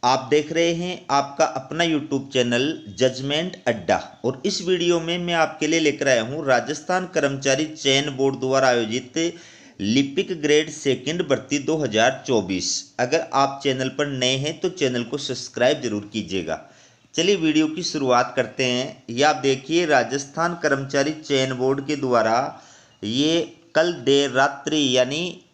आप देख रहे हैं आपका अपना YouTube चैनल जजमेंट अड्डा। और इस वीडियो में मैं आपके लिए लेकर आया हूं राजस्थान कर्मचारी चयन बोर्ड द्वारा आयोजित लिपिक ग्रेड सेकंड भर्ती 2024। अगर आप चैनल पर नए हैं तो चैनल को सब्सक्राइब जरूर कीजिएगा। चलिए वीडियो की शुरुआत करते हैं। ये आप देखिए राजस्थान कर्मचारी चयन बोर्ड के द्वारा ये कल देर रात्रि यानी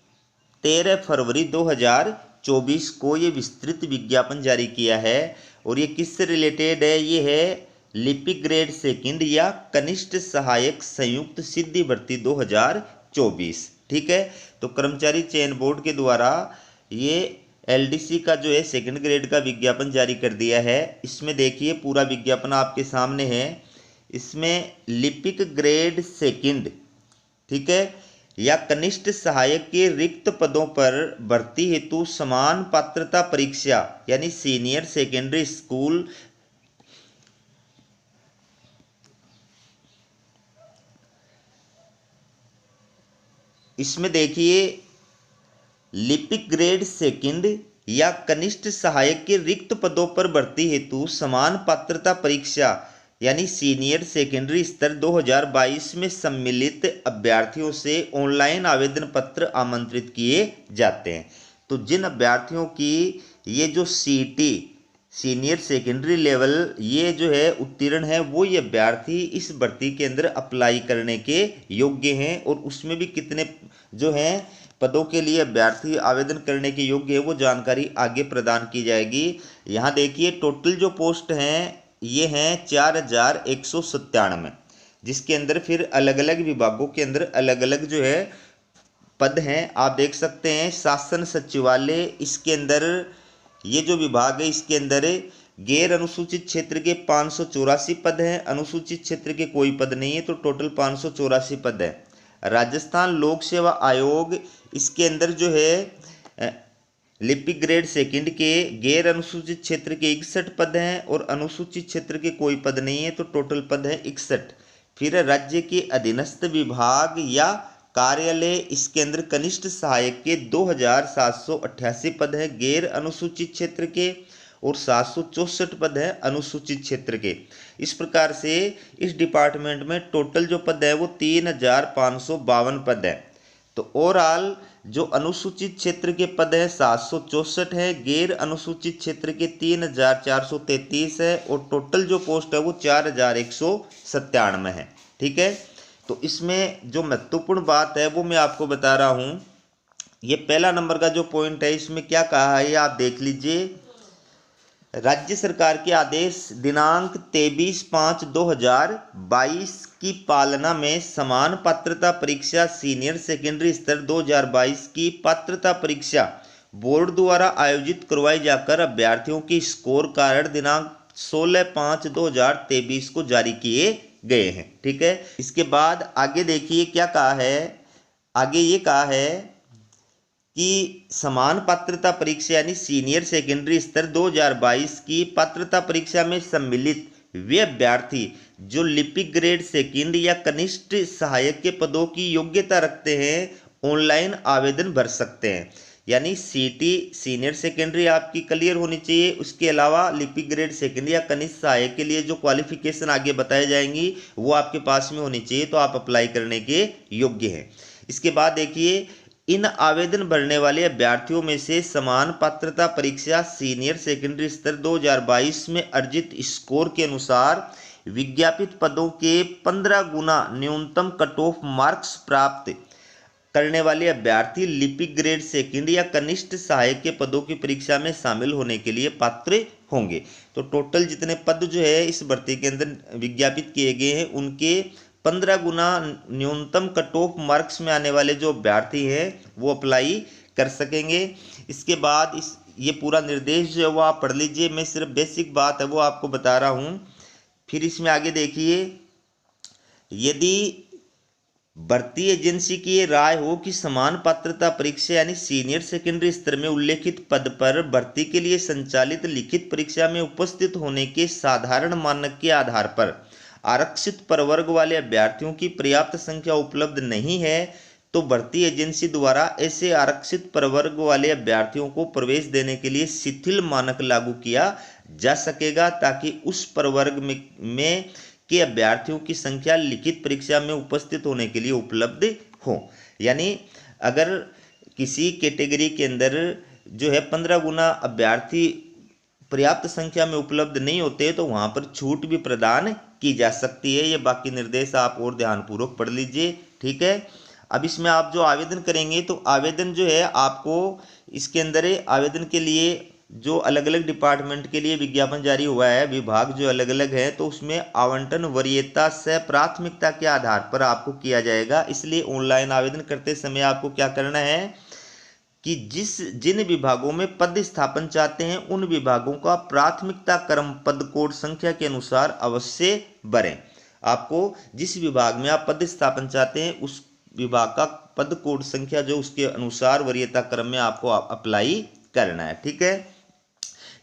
13 फरवरी 2024 को ये विस्तृत विज्ञापन जारी किया है। और ये किससे रिलेटेड है? ये है लिपिक ग्रेड सेकंड या कनिष्ठ सहायक संयुक्त सिद्धि भर्ती 2024। ठीक है, तो कर्मचारी चयन बोर्ड के द्वारा ये एलडीसी का जो है सेकंड ग्रेड का विज्ञापन जारी कर दिया है। इसमें देखिए पूरा विज्ञापन आपके सामने है। इसमें लिपिक ग्रेड सेकंड, ठीक है, या कनिष्ठ सहायक के रिक्त पदों पर भर्ती हेतु समान पात्रता परीक्षा यानी सीनियर सेकेंडरी स्कूल इसमें देखिए लिपिक ग्रेड सेकंड या कनिष्ठ सहायक के रिक्त पदों पर भर्ती हेतु समान पात्रता परीक्षा यानी सीनियर सेकेंडरी स्तर 2022 में सम्मिलित अभ्यर्थियों से ऑनलाइन आवेदन पत्र आमंत्रित किए जाते हैं। तो जिन अभ्यर्थियों की ये जो सीटी सीनियर सेकेंडरी लेवल ये जो है उत्तीर्ण है, वो ये अभ्यर्थी इस भर्ती के अंदर अप्लाई करने के योग्य हैं। और उसमें भी कितने जो हैं पदों के लिए अभ्यर्थी आवेदन करने के योग्य है वो जानकारी आगे प्रदान की जाएगी। यहाँ देखिए टोटल जो पोस्ट हैं ये हैं 4197, जिसके अंदर फिर अलग अलग विभागों के अंदर अलग अलग जो है पद हैं। आप देख सकते हैं शासन सचिवालय, इसके अंदर ये जो विभाग है इसके अंदर गैर अनुसूचित क्षेत्र के 584 पद हैं, अनुसूचित क्षेत्र के कोई पद नहीं है, तो टोटल 584 पद है। राजस्थान लोक सेवा आयोग, इसके अंदर जो है लिपिक ग्रेड सेकंड के गैर अनुसूचित क्षेत्र के 61 पद हैं और अनुसूचित क्षेत्र के कोई पद नहीं है, तो टोटल पद है 61। फिर राज्य के अधीनस्थ विभाग या कार्यालय, इसके अंदर कनिष्ठ सहायक के 2788 पद हैं गैर अनुसूचित क्षेत्र के और 764 पद हैं अनुसूचित क्षेत्र के। इस प्रकार से इस डिपार्टमेंट में टोटल जो पद है वो 3552 पद है। तो ओवरऑल जो अनुसूचित क्षेत्र के पद हैं 764 है, गैर अनुसूचित क्षेत्र के 3433 है और टोटल जो पोस्ट है वो 4197 है। ठीक है, तो इसमें जो महत्वपूर्ण बात है वो मैं आपको बता रहा हूँ। ये पहला नंबर का जो पॉइंट है इसमें क्या कहा है ये आप देख लीजिए। राज्य सरकार के आदेश दिनांक 23/5/2022 की पालना में समान पात्रता परीक्षा सीनियर सेकेंडरी स्तर 2022 की पात्रता परीक्षा बोर्ड द्वारा आयोजित करवाई जाकर अभ्यर्थियों की स्कोर कार्ड दिनांक 16/5/2023 को जारी किए गए हैं। ठीक है, इसके बाद आगे देखिए क्या कहा है। आगे ये कहा है कि समान पात्रता परीक्षा यानी सीनियर सेकेंडरी स्तर 2022 की पात्रता परीक्षा में सम्मिलित वे अभ्यर्थी जो लिपिक ग्रेड सेकंड या कनिष्ठ सहायक के पदों की योग्यता रखते हैं ऑनलाइन आवेदन भर सकते हैं। यानी सीटी सीनियर सेकेंडरी आपकी क्लियर होनी चाहिए। उसके अलावा लिपिक ग्रेड सेकंड या कनिष्ठ सहायक के लिए जो क्वालिफिकेशन आगे बताई जाएंगी वो आपके पास में होनी चाहिए, तो आप अप्लाई करने के योग्य हैं। इसके बाद देखिए इन आवेदन भरने वाले अभ्यर्थियों में से समान पात्रता परीक्षा सीनियर सेकेंडरी स्तर 2022 में अर्जित स्कोर के अनुसार विज्ञापित पदों के 15 गुना न्यूनतम कट ऑफ मार्क्स प्राप्त करने वाले अभ्यर्थी लिपिक ग्रेड सेकंड या कनिष्ठ सहायक के पदों की परीक्षा में शामिल होने के लिए पात्र होंगे। तो टोटल जितने पद जो है इस भर्ती के अंदर विज्ञापित किए गए हैं उनके 15 गुना न्यूनतम कट ऑफ मार्क्स में आने वाले जो अभ्यर्थी हैं वो अप्लाई कर सकेंगे। इसके बाद ये पूरा निर्देश जो है वो आप पढ़ लीजिए। मैं सिर्फ बेसिक बात है वो आपको बता रहा हूँ। फिर इसमें आगे देखिए, यदि भर्ती एजेंसी की ये राय हो कि समान पात्रता परीक्षा यानी सीनियर सेकेंडरी स्तर में उल्लेखित पद पर भर्ती के लिए संचालित लिखित परीक्षा में उपस्थित होने के साधारण मानक के आधार पर आरक्षित प्रवर्ग वाले अभ्यर्थियों की पर्याप्त संख्या उपलब्ध नहीं है, तो भर्ती एजेंसी द्वारा ऐसे आरक्षित प्रवर्ग वाले अभ्यर्थियों को प्रवेश देने के लिए शिथिल मानक लागू किया जा सकेगा, ताकि उस प्रवर्ग में के अभ्यर्थियों की संख्या लिखित परीक्षा में उपस्थित होने के लिए उपलब्ध हो। यानी अगर किसी कैटेगरी के अंदर जो है 15 गुना अभ्यर्थी पर्याप्त संख्या में उपलब्ध नहीं होते तो वहां पर छूट भी प्रदान की जा सकती है। ये बाकी निर्देश आप और ध्यानपूर्वक पढ़ लीजिए, ठीक है। अब इसमें आप जो आवेदन करेंगे तो आवेदन जो है आपको इसके अंदर आवेदन के लिए जो अलग अलग डिपार्टमेंट के लिए विज्ञापन जारी हुआ है, विभाग जो अलग अलग है, तो उसमें आवंटन वरीयता से प्राथमिकता के आधार पर आपको किया जाएगा। इसलिए ऑनलाइन आवेदन करते समय आपको क्या करना है कि जिन विभागों में पद स्थापन चाहते हैं उन विभागों का प्राथमिकता क्रम पद कोड संख्या के अनुसार अवश्य भरें। आपको जिस विभाग में आप पद स्थापन चाहते हैं उस विभाग का पद कोड संख्या जो उसके अनुसार वरीयता क्रम में आपको अप्लाई करना है, ठीक है।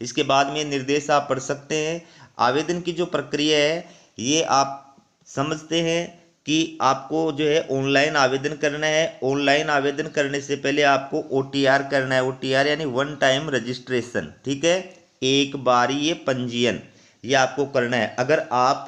इसके बाद में निर्देश आप पढ़ सकते हैं। आवेदन की जो प्रक्रिया है ये आप समझते हैं कि आपको जो है ऑनलाइन आवेदन करना है। ऑनलाइन आवेदन करने से पहले आपको OTR करना है। OTR यानी वन टाइम रजिस्ट्रेशन, ठीक है, एक बार ये पंजीयन, ये आपको करना है। अगर आप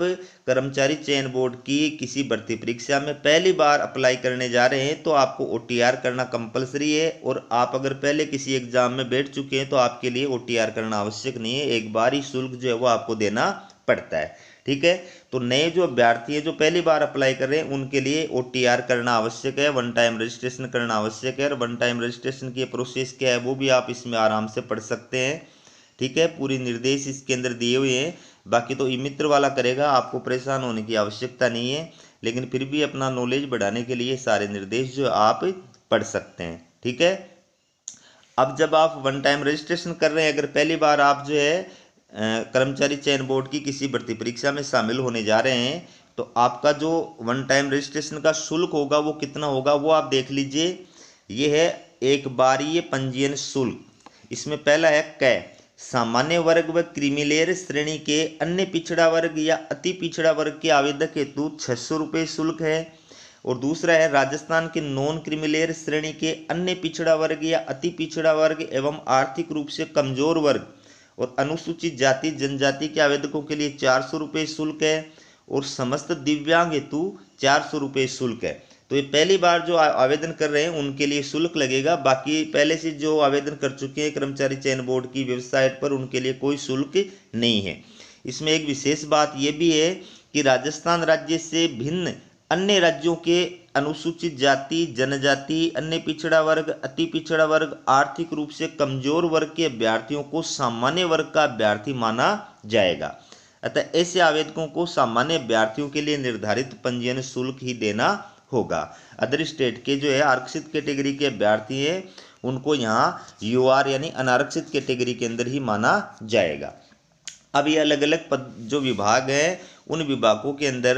कर्मचारी चयन बोर्ड की किसी भर्ती परीक्षा में पहली बार अप्लाई करने जा रहे हैं तो आपको OTR करना कंपलसरी है। और आप अगर पहले किसी एग्जाम में बैठ चुके हैं तो आपके लिए OTR करना आवश्यक नहीं है, एक बार ही शुल्क जो है वो आपको देना पड़ता है, ठीक है। तो नए जो अभ्यर्थी है जो पहली बार अप्लाई कर रहे हैं उनके लिए OTR करना आवश्यक है, वन टाइम रजिस्ट्रेशन करना आवश्यक है। और वन टाइम रजिस्ट्रेशन की प्रोसेस क्या है वो भी आप इसमें आराम से पढ़ सकते हैं, ठीक है। पूरी निर्देश इसके अंदर दिए हुए हैं। बाकी तो ई मित्र वाला करेगा, आपको परेशान होने की आवश्यकता नहीं है, लेकिन फिर भी अपना नॉलेज बढ़ाने के लिए सारे निर्देश जो आप पढ़ सकते हैं, ठीक है। अब जब आप वन टाइम रजिस्ट्रेशन कर रहे हैं, अगर पहली बार आप जो है कर्मचारी चयन बोर्ड की किसी भर्ती परीक्षा में शामिल होने जा रहे हैं तो आपका जो वन टाइम रजिस्ट्रेशन का शुल्क होगा वो कितना होगा वो आप देख लीजिए। ये है एक बारीय पंजीयन शुल्क। इसमें पहला है कै सामान्य वर्ग व क्रीमिलेयर श्रेणी के अन्य पिछड़ा वर्ग या अति पिछड़ा वर्ग के आवेदक हेतु 600 रुपये शुल्क है। और दूसरा है राजस्थान के नॉन क्रीमिलेयर श्रेणी के अन्य पिछड़ा वर्ग या अति पिछड़ा वर्ग एवं आर्थिक रूप से कमजोर वर्ग और अनुसूचित जाति जनजाति के आवेदकों के लिए 400 रुपये शुल्क है। और समस्त दिव्यांग हेतु 400 रुपये शुल्क है। तो ये पहली बार जो आवेदन कर रहे हैं उनके लिए शुल्क लगेगा। बाकी पहले से जो आवेदन कर चुके हैं कर्मचारी चयन बोर्ड की वेबसाइट पर उनके लिए कोई शुल्क नहीं है। इसमें एक विशेष बात यह भी है कि राजस्थान राज्य से भिन्न अन्य राज्यों के अनुसूचित जाति जनजाति अन्य पिछड़ा वर्ग अति पिछड़ा वर्ग आर्थिक रूप से कमजोर वर्ग के अभ्यर्थियों को सामान्य वर्ग का अभ्यर्थी माना जाएगा। अतः ऐसे आवेदकों को सामान्य अभ्यर्थियों के लिए निर्धारित पंजीयन शुल्क ही देना होगा। अदर स्टेट के जो है आरक्षित कैटेगरी के अभ्यर्थी हैं उनको यहाँ UR यानी अनारक्षित कैटेगरी के अंदर ही माना जाएगा। अब ये अलग अलग पद जो विभाग हैं उन विभागों के अंदर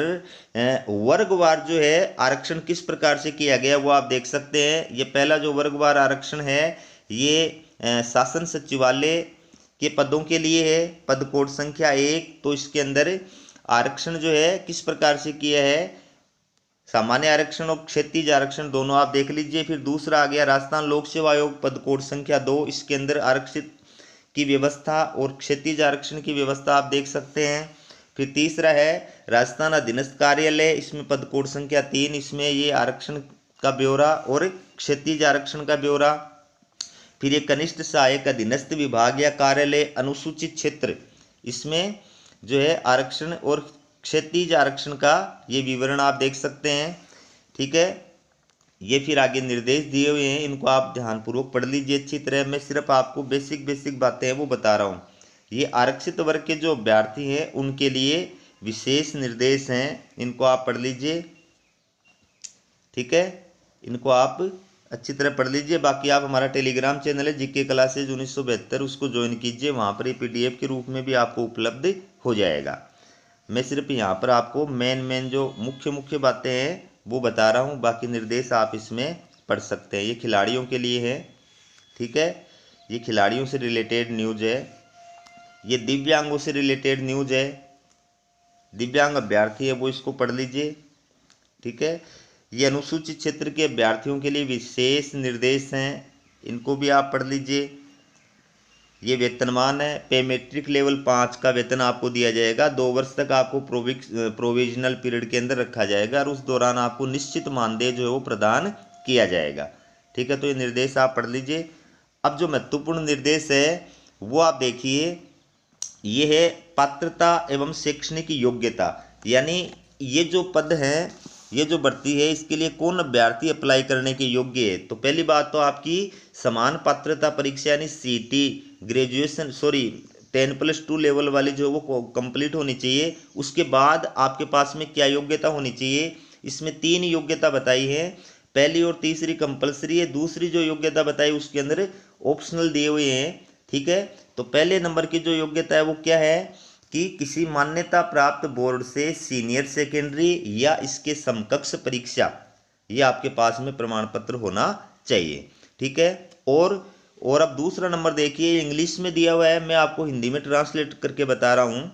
वर्गवार जो है आरक्षण किस प्रकार से किया गया वो आप देख सकते हैं। ये पहला जो वर्गवार आरक्षण है ये शासन सचिवालय के पदों के लिए है, पद कोड संख्या 1। तो इसके अंदर आरक्षण जो है किस प्रकार से किया है, सामान्य आरक्षण और क्षैतिज आरक्षण दोनों आप देख लीजिए। फिर दूसरा आ गया राजस्थान लोक सेवा आयोग पद कोड संख्या 2, इसके अंदर आरक्षित की व्यवस्था और क्षैतिज आरक्षण की व्यवस्था आप देख सकते हैं। फिर तीसरा है राजस्थान अधीनस्थ कार्यालय, इसमें पद कोड संख्या 3, इसमें ये आरक्षण का ब्यौरा और क्षैतिज आरक्षण का ब्यौरा। फिर ये कनिष्ठ सहायक अधीनस्थ विभाग या कार्यालय अनुसूचित क्षेत्र, इसमें जो है आरक्षण और क्षैतिज आरक्षण का ये विवरण आप देख सकते हैं, ठीक है। ये फिर आगे निर्देश दिए हुए हैं, इनको आप ध्यानपूर्वक पढ़ लीजिए अच्छी तरह। मैं सिर्फ आपको बेसिक बातें हैं वो बता रहा हूँ। ये आरक्षित वर्ग के जो अभ्यर्थी हैं उनके लिए विशेष निर्देश हैं, इनको आप पढ़ लीजिए, ठीक है। इनको आप अच्छी तरह पढ़ लीजिए। बाकी आप हमारा टेलीग्राम चैनल है GK क्लासेज 1972, उसको ज्वाइन कीजिए, वहाँ पर ये PDF के रूप में भी आपको उपलब्ध हो जाएगा। मैं सिर्फ यहाँ पर आपको मेन जो मुख्य बातें हैं वो बता रहा हूँ, बाकी निर्देश आप इसमें पढ़ सकते हैं। ये खिलाड़ियों के लिए है, ठीक है, ये खिलाड़ियों से रिलेटेड न्यूज़ है। ये दिव्यांगों से रिलेटेड न्यूज़ है, दिव्यांग अभ्यर्थी है वो इसको पढ़ लीजिए, ठीक है। ये अनुसूचित क्षेत्र के अभ्यर्थियों के लिए विशेष निर्देश हैं, इनको भी आप पढ़ लीजिए। ये वेतनमान है, पे मेट्रिक लेवल 5 का वेतन आपको दिया जाएगा। 2 वर्ष तक आपको प्रोविजनल पीरियड के अंदर रखा जाएगा और उस दौरान आपको निश्चित मानदेय जो है वो प्रदान किया जाएगा। ठीक है, तो ये निर्देश आप पढ़ लीजिए। अब जो महत्वपूर्ण निर्देश है वो आप देखिए, ये है पात्रता एवं शैक्षणिक योग्यता, यानी ये जो पद है, ये जो भर्ती है, इसके लिए कौन अभ्यर्थी अप्लाई करने के योग्य है। तो पहली बात तो आपकी समान पात्रता परीक्षा यानी सीटी ग्रेजुएशन 10+2 लेवल वाली जो वो कंप्लीट होनी चाहिए। उसके बाद आपके पास में क्या योग्यता होनी चाहिए, इसमें 3 योग्यता बताई है। पहली और तीसरी कंपलसरी है, दूसरी जो योग्यता बताई उसके अंदर ऑप्शनल दिए हुए हैं। ठीक है, तो पहले नंबर की जो योग्यता है वो क्या है कि किसी मान्यता प्राप्त बोर्ड से सीनियर सेकेंडरी या इसके समकक्ष परीक्षा, ये आपके पास में प्रमाण पत्र होना चाहिए। ठीक है, और अब दूसरा नंबर देखिए, इंग्लिश में दिया हुआ है, मैं आपको हिंदी में ट्रांसलेट करके बता रहा हूँ।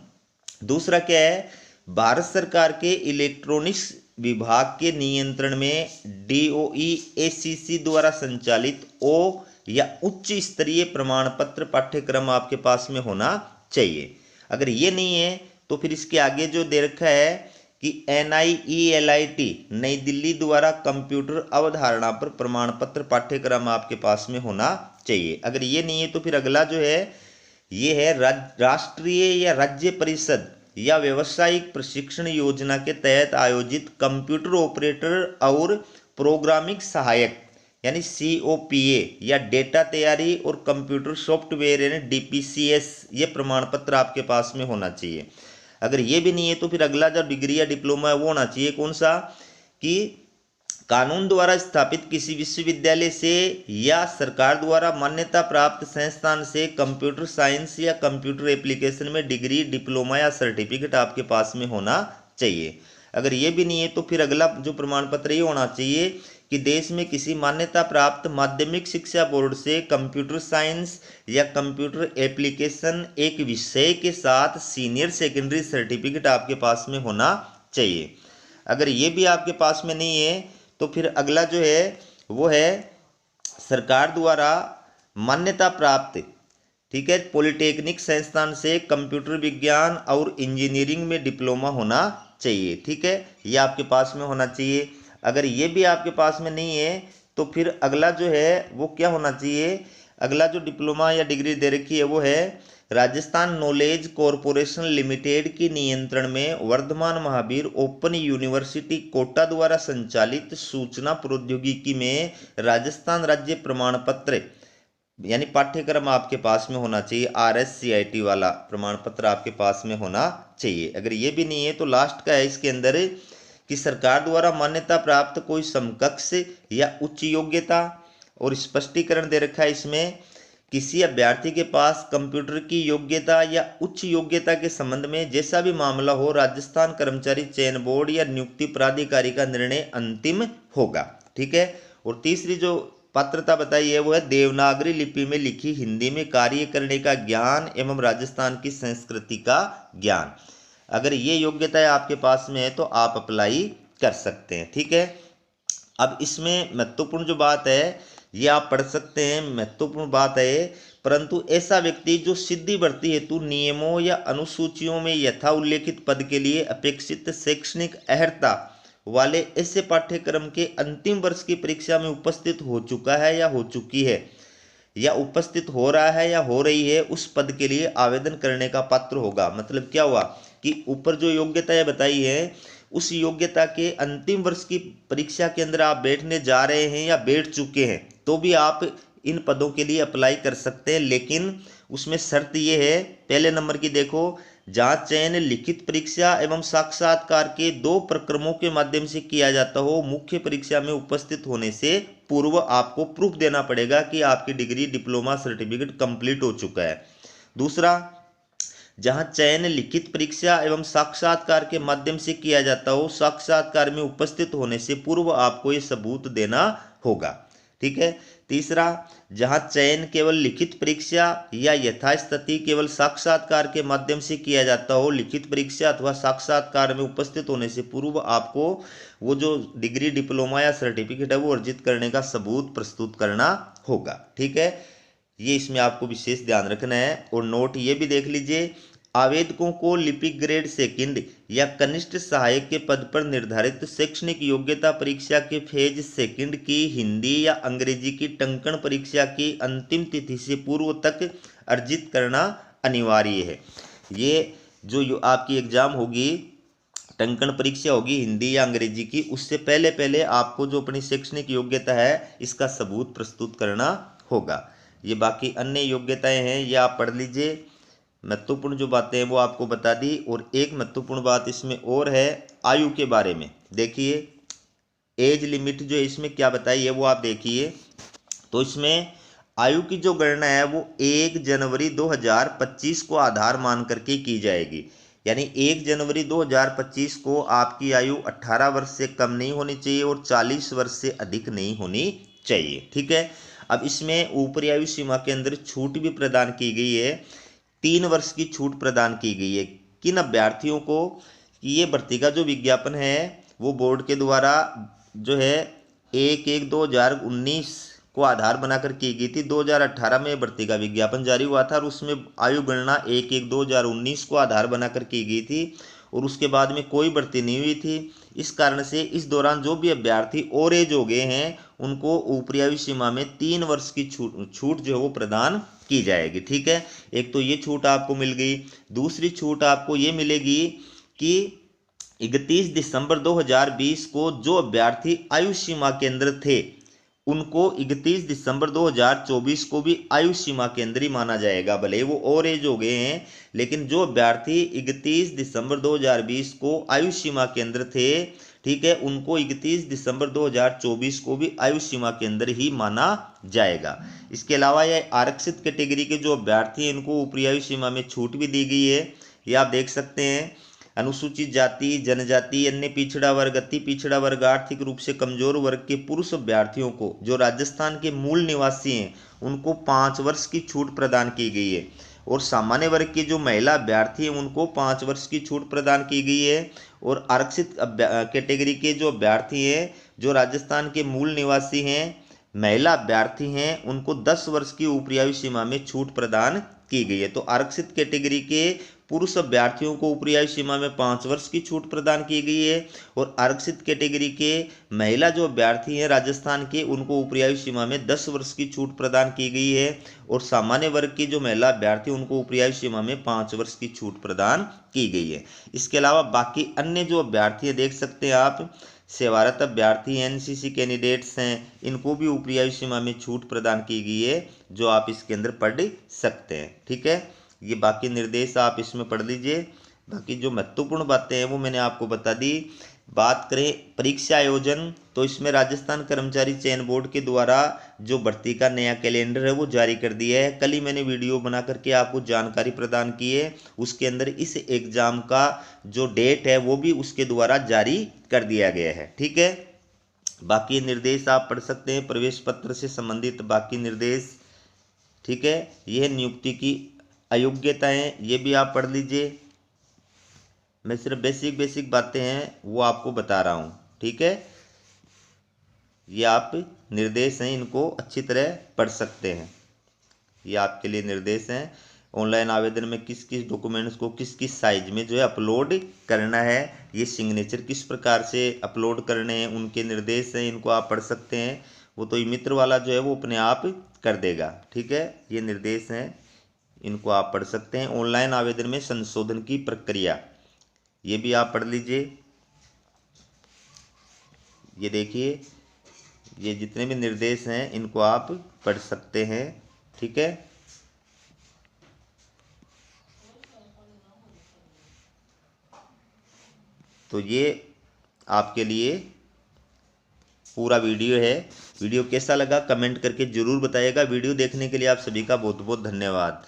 दूसरा क्या है, भारत सरकार के इलेक्ट्रॉनिक्स विभाग के नियंत्रण में DOE ACC द्वारा संचालित ओ या उच्च स्तरीय प्रमाण पत्र पाठ्यक्रम आपके पास में होना चाहिए। अगर ये नहीं है तो फिर इसके आगे जो दे रखा है कि NIELIT नई दिल्ली द्वारा कंप्यूटर अवधारणा पर प्रमाण पत्र पाठ्यक्रम आपके पास में होना चाहिए। अगर ये नहीं है तो फिर अगला जो है ये है राष्ट्रीय या राज्य परिषद या व्यवसायिक प्रशिक्षण योजना के तहत आयोजित कंप्यूटर ऑपरेटर और प्रोग्रामिंग सहायक यानी COPA या डेटा तैयारी और कंप्यूटर सॉफ्टवेयर यानी DPCS, ये प्रमाण पत्र आपके पास में होना चाहिए। अगर ये भी नहीं है तो फिर अगला जो डिग्री या डिप्लोमा है वो होना चाहिए, कौन सा, कि कानून द्वारा स्थापित किसी विश्वविद्यालय से या सरकार द्वारा मान्यता प्राप्त संस्थान से कंप्यूटर साइंस या कंप्यूटर एप्लीकेशन में डिग्री, डिप्लोमा या सर्टिफिकेट आपके पास में होना चाहिए। अगर ये भी नहीं है तो फिर अगला जो प्रमाण पत्र ये होना चाहिए कि देश में किसी मान्यता प्राप्त माध्यमिक शिक्षा बोर्ड से कंप्यूटर साइंस या कंप्यूटर एप्लीकेशन एक विषय के साथ सीनियर सेकेंडरी सर्टिफिकेट आपके पास में होना चाहिए। अगर ये भी आपके पास में नहीं है तो फिर अगला जो है वो है सरकार द्वारा मान्यता प्राप्त, ठीक है, पॉलिटेक्निक संस्थान से कंप्यूटर विज्ञान और इंजीनियरिंग में डिप्लोमा होना चाहिए। ठीक है, ये आपके पास में होना चाहिए। अगर ये भी आपके पास में नहीं है तो फिर अगला जो है वो क्या होना चाहिए, अगला जो डिप्लोमा या डिग्री दे रखी है वो है राजस्थान नॉलेज कॉरपोरेशन लिमिटेड के नियंत्रण में वर्धमान महावीर ओपन यूनिवर्सिटी कोटा द्वारा संचालित सूचना प्रौद्योगिकी में राजस्थान राज्य प्रमाण पत्र यानी पाठ्यक्रम आपके पास में होना चाहिए। RSCIT वाला प्रमाण पत्र आपके पास में होना चाहिए। अगर ये भी नहीं है तो लास्ट का है इसके अंदर कि सरकार द्वारा मान्यता प्राप्त कोई समकक्ष या उच्च योग्यता, और स्पष्टीकरण दे रखा है इसमें किसी अभ्यर्थी के पास कंप्यूटर की योग्यता या उच्च योग्यता के संबंध में जैसा भी मामला हो राजस्थान कर्मचारी चयन बोर्ड या नियुक्ति प्राधिकारी का निर्णय अंतिम होगा। ठीक है, और तीसरी जो पात्रता बताई है वो है देवनागरी लिपि में लिखी हिंदी में कार्य करने का ज्ञान एवं राजस्थान की संस्कृति का ज्ञान। अगर ये योग्यता आपके पास में है तो आप अप्लाई कर सकते हैं। ठीक है, अब इसमें महत्वपूर्ण जो बात है ये आप पढ़ सकते हैं, महत्वपूर्ण बात है, परंतु ऐसा व्यक्ति जो सिद्धि भर्ती हेतु नियमों या अनुसूचियों में यथा उल्लेखित पद के लिए अपेक्षित शैक्षणिक अर्हता वाले ऐसे पाठ्यक्रम के अंतिम वर्ष की परीक्षा में उपस्थित हो चुका है या हो चुकी है या उपस्थित हो रहा है या हो रही है, उस पद के लिए आवेदन करने का पात्र होगा। मतलब क्या हुआ कि ऊपर जो योग्यताएं बताई है उस योग्यता के अंतिम वर्ष की परीक्षा के अंदर आप बैठने जा रहे हैं या बैठ चुके हैं तो भी आप इन पदों के लिए अप्लाई कर सकते हैं, लेकिन उसमें शर्त ये है, पहले नंबर की देखो, जहाँ चयन लिखित परीक्षा एवं साक्षात्कार के 2 प्रक्रमों के माध्यम से किया जाता हो, मुख्य परीक्षा में उपस्थित होने से पूर्व आपको प्रूफ देना पड़ेगा कि आपकी डिग्री, डिप्लोमा, सर्टिफिकेट कंप्लीट हो चुका है। दूसरा, जहां चयन लिखित परीक्षा एवं साक्षात्कार के माध्यम से किया जाता हो, साक्षात्कार में उपस्थित होने से पूर्व आपको ये सबूत देना होगा। ठीक है, तीसरा, जहां चयन केवल लिखित परीक्षा या यथास्थिति केवल साक्षात्कार के माध्यम से किया जाता हो, लिखित परीक्षा अथवा साक्षात्कार में उपस्थित होने से पूर्व आपको वो जो डिग्री, डिप्लोमा या सर्टिफिकेट है वो अर्जित करने का सबूत प्रस्तुत करना होगा। ठीक है, ये इसमें आपको विशेष ध्यान रखना है। और नोट ये भी देख लीजिए, आवेदकों को लिपिक ग्रेड सेकंड या कनिष्ठ सहायक के पद पर निर्धारित शैक्षणिक योग्यता परीक्षा के फेज सेकंड की हिंदी या अंग्रेजी की टंकण परीक्षा की अंतिम तिथि से पूर्व तक अर्जित करना अनिवार्य है। ये जो आपकी एग्जाम होगी, टंकण परीक्षा होगी हिंदी या अंग्रेजी की, उससे पहले पहले आपको जो अपनी शैक्षणिक योग्यता है इसका सबूत प्रस्तुत करना होगा। ये बाकी अन्य योग्यताएं हैं, ये आप पढ़ लीजिए। महत्वपूर्ण जो बातें हैं वो आपको बता दी। और एक महत्वपूर्ण बात इसमें और है आयु के बारे में। देखिए, एज लिमिट जो है इसमें क्या बताई है वो आप देखिए। तो इसमें आयु की जो गणना है वो 1 जनवरी 2025 को आधार मान करके की जाएगी। यानी 1 जनवरी 2025 को आपकी आयु 18 वर्ष से कम नहीं होनी चाहिए और 40 वर्ष से अधिक नहीं होनी चाहिए। ठीक है, अब इसमें ऊपरी आयु सीमा के अंदर छूट भी प्रदान की गई है। 3 वर्ष की छूट प्रदान की गई है किन अभ्यर्थियों को, ये भर्ती का जो विज्ञापन है वो बोर्ड के द्वारा जो है 1/1/2019 को आधार बनाकर की गई थी। 2018 में भर्ती का विज्ञापन जारी हुआ था और उसमें आयु गणना 1/1/2019 को आधार बनाकर की गई थी और उसके बाद में कोई भर्ती नहीं हुई थी। इस कारण से इस दौरान जो भी अभ्यर्थी और एज हो गए हैं उनको ऊपरी आयु सीमा में 3 वर्ष की छूट जो है वो प्रदान की जाएगी। ठीक है, एक तो ये छूट आपको मिल गई। दूसरी छूट आपको ये मिलेगी कि 31 दिसंबर 2020 को जो अभ्यर्थी आयु सीमा के अंदर थे उनको 31 दिसंबर 2024 को भी आयु सीमा के अंदर ही माना जाएगा। भले वो और एज हो गए हैं, लेकिन जो अभ्यर्थी 31 दिसंबर 2020 को आयु सीमा के अंदर थे, ठीक है, उनको 31 दिसंबर 2024 को भी आयु सीमा के अंदर ही माना जाएगा। इसके अलावा यह आरक्षित कैटेगरी के जो अभ्यर्थी हैं इनको ऊपरी आयु सीमा में छूट भी दी गई है। ये आप देख सकते हैं। अनुसूचित जाति, जनजाति, अन्य पिछड़ा वर्ग, अति पिछड़ा वर्ग, आर्थिक रूप से कमजोर वर्ग के पुरुष अभ्यर्थियों को जो राजस्थान के मूल निवासी हैं उनको 5 वर्ष की छूट प्रदान की गई है। और सामान्य वर्ग की जो महिला अभ्यर्थी हैं उनको 5 वर्ष की छूट प्रदान की गई है। और आरक्षित कैटेगरी के जो अभ्यर्थी हैं जो राजस्थान के मूल निवासी हैं, महिला अभ्यर्थी हैं, उनको 10 वर्ष की ऊपरी आयु सीमा में छूट प्रदान की गई है। तो आरक्षित कैटेगरी के पुरुष अभ्यर्थियों को ऊपरी आयु सीमा में 5 वर्ष की छूट प्रदान की गई है और आरक्षित कैटेगरी के महिला जो अभ्यर्थी हैं राजस्थान के उनको ऊपरी आयु सीमा में 10 वर्ष की छूट प्रदान की गई है। और सामान्य वर्ग की जो महिला अभ्यर्थी उनको ऊपरी आयु सीमा में 5 वर्ष की छूट प्रदान की गई है। इसके अलावा बाकी अन्य जो अभ्यर्थी हैं देख सकते हैं आप, सेवारत अभ्यर्थी, एनसीसी कैंडिडेट्स हैं, इनको भी ऊपरी आयु सीमा में छूट प्रदान की गई है जो आप इसके अंदर पढ़ सकते हैं। ठीक है, ये बाकी निर्देश आप इसमें पढ़ लीजिए। बाकी जो महत्वपूर्ण बातें हैं वो मैंने आपको बता दी। बात करें परीक्षा आयोजन, तो इसमें राजस्थान कर्मचारी चयन बोर्ड के द्वारा जो भर्ती का नया कैलेंडर है वो जारी कर दिया है। कल ही मैंने वीडियो बना करके आपको जानकारी प्रदान की है, उसके अंदर इस एग्ज़ाम का जो डेट है वो भी उसके द्वारा जारी कर दिया गया है। ठीक है, बाकी निर्देश आप पढ़ सकते हैं, प्रवेश पत्र से संबंधित बाकी निर्देश। ठीक है, यह नियुक्ति की अयोग्यताएं ये भी आप पढ़ लीजिए। मैं सिर्फ बेसिक बातें हैं वो आपको बता रहा हूँ। ठीक है, ये आप निर्देश हैं, इनको अच्छी तरह पढ़ सकते हैं। ये आपके लिए निर्देश हैं। ऑनलाइन आवेदन में किस किस डॉक्यूमेंट्स को किस किस साइज में जो है अपलोड करना है, ये सिग्नेचर किस प्रकार से अपलोड करने हैं, उनके निर्देश हैं, इनको आप पढ़ सकते हैं। वो तो मित्र वाला जो है वो अपने आप कर देगा। ठीक है, ये निर्देश हैं, इनको आप पढ़ सकते हैं। ऑनलाइन आवेदन में संशोधन की प्रक्रिया ये भी आप पढ़ लीजिए। ये देखिए, ये जितने भी निर्देश हैं इनको आप पढ़ सकते हैं। ठीक है, तो ये आपके लिए पूरा वीडियो है। वीडियो कैसा लगा कमेंट करके ज़रूर बताइएगा। वीडियो देखने के लिए आप सभी का बहुत बहुत धन्यवाद।